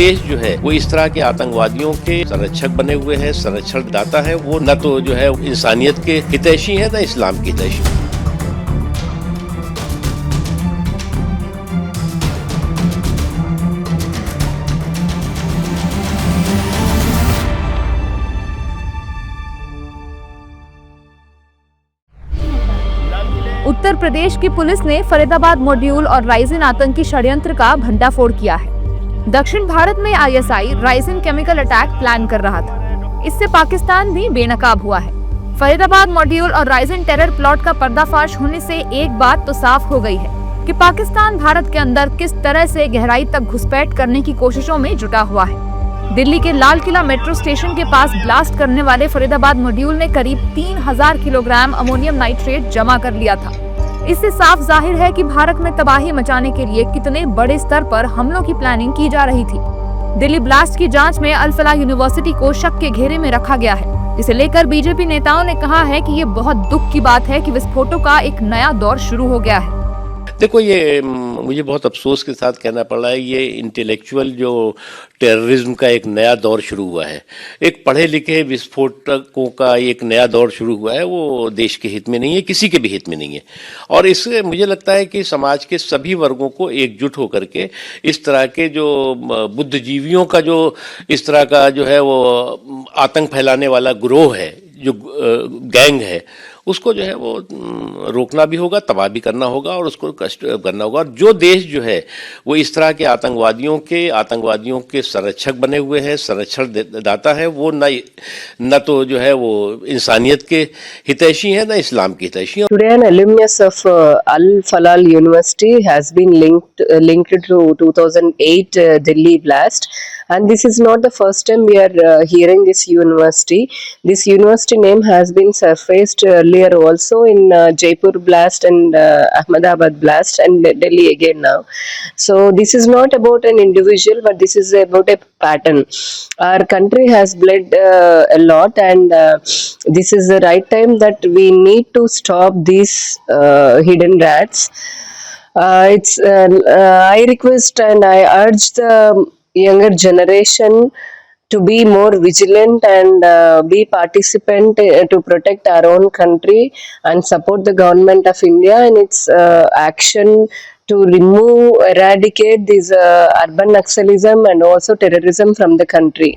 देश जो है वो इस तरह के आतंकवादियों के संरक्षक बने हुए हैं, संरक्षण दाता है, वो न तो जो है इंसानियत के हितैषी है, न इस्लाम के हितैषी। उत्तर प्रदेश की पुलिस ने फरीदाबाद मॉड्यूल और राइजिन आतंकी षड्यंत्र का भंडाफोड़ किया है। दक्षिण भारत में आईएसआई राइजिन केमिकल अटैक प्लान कर रहा था। इससे पाकिस्तान भी बेनकाब हुआ है। फरीदाबाद मॉड्यूल और राइजिन टेरर प्लॉट का पर्दाफाश होने से एक बात तो साफ हो गई है कि पाकिस्तान भारत के अंदर किस तरह से गहराई तक घुसपैठ करने की कोशिशों में जुटा हुआ है। दिल्ली के लाल किला मेट्रो स्टेशन के पास ब्लास्ट करने वाले फरीदाबाद मॉड्यूल ने करीब 3000 किलोग्राम अमोनियम नाइट्रेट जमा कर लिया था। इससे साफ जाहिर है कि भारत में तबाही मचाने के लिए कितने बड़े स्तर पर हमलों की प्लानिंग की जा रही थी। दिल्ली ब्लास्ट की जांच में अल फलाह यूनिवर्सिटी को शक के घेरे में रखा गया है, जिसे लेकर बीजेपी नेताओं ने कहा है कि ये बहुत दुख की बात है कि विस्फोटों का एक नया दौर शुरू हो गया है। देखो, ये मुझे बहुत अफसोस के साथ कहना पड़ रहा है, ये इंटेलेक्चुअल जो टेररिज्म का एक नया दौर शुरू हुआ है, एक पढ़े लिखे विस्फोटकों का एक नया दौर शुरू हुआ है, वो देश के हित में नहीं है, किसी के भी हित में नहीं है। और इससे मुझे लगता है कि समाज के सभी वर्गों को एकजुट होकर के इस तरह के जो बुद्धिजीवियों का जो इस तरह का जो है वो आतंक फैलाने वाला गिरोह है, जो गैंग है, उसको जो है वो रोकना भी होगा, तबाह भी करना होगा और उसको कष्ट करना होगा। और जो देश जो है वो इस तरह के आतंकवादियों के संरक्षक बने हुए हैं, संरक्षण दाता है, वो न तो जो है वो इंसानियत के हितैषी है, न इस्लाम के हितैषी। Today an alumnus of Al Falal University has been linked to 2008 Delhi blast, and this is not the first time we are hearing this university. This university name has been surfaced earlier also in Jaipur blast and Ahmedabad blast and Delhi again now. So this is not about an individual, but this is about a pattern. Our country has bled a lot, and this is the right time that we need to stop these hidden rats. I request and I urge the younger generation to be more vigilant and be participant to protect our own country and support the government of India in its action to eradicate this urban Naxalism and also terrorism from the country.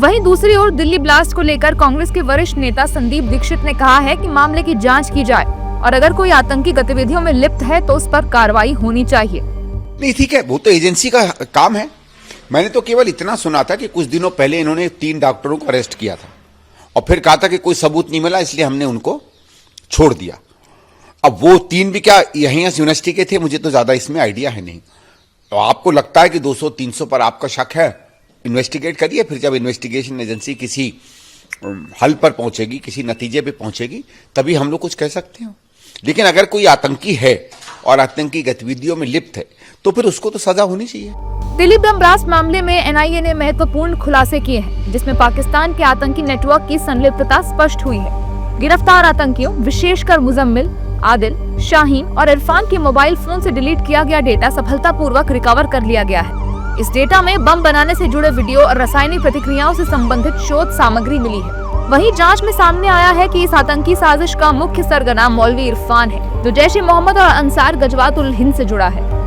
वहीं दूसरी ओर Delhi blast को लेकर कांग्रेस के वरिष्ठ नेता संदीप दीक्षित ने कहा है कि मामले की जांच की जाए और अगर कोई आतंकी गतिविधियों में लिप्त है तो उस पर कार्रवाई होनी चाहिए। नहीं, ठीक है, वो तो एजेंसी का काम है। मैंने तो केवल इतना सुना था कि कुछ दिनों पहले इन्होंने 3 डॉक्टरों को अरेस्ट किया था और फिर कहा था कि कोई सबूत नहीं मिला, इसलिए हमने उनको छोड़ दिया। अब वो 3 भी क्या यहीं यूनिवर्सिटी के थे, मुझे तो ज्यादा इसमें आइडिया है नहीं। तो आपको लगता है कि 200-300 पर आपका शक है, इन्वेस्टिगेट करिए। फिर जब इन्वेस्टिगेशन एजेंसी किसी हल पर पहुंचेगी, किसी नतीजे पे पहुंचेगी, तभी हम लोग कुछ कह सकते हैं। लेकिन अगर कोई आतंकी है और आतंकी गतिविधियों में लिप्त है तो फिर उसको तो सजा होनी चाहिए। दिल्ली बम ब्लास्ट मामले में एनआईए ने महत्वपूर्ण खुलासे किए हैं, जिसमें पाकिस्तान के आतंकी नेटवर्क की संलिप्तता स्पष्ट हुई है। गिरफ्तार आतंकियों, विशेषकर मुजम्मिल, आदिल, शाहीन और इरफान के मोबाइल फोन से डिलीट किया गया डेटा सफलतापूर्वक रिकवर कर लिया गया है। इस डेटा में बम बनाने से जुड़े वीडियो और रासायनिक प्रतिक्रियाओं से संबंधित शोध सामग्री मिली है। वहीं जांच में सामने आया है कि इस आतंकी साजिश का मुख्य सरगना मौलवी इरफान है, जो जैश-ए-मोहम्मद और अंसार गजवात उल हिंद से जुड़ा है।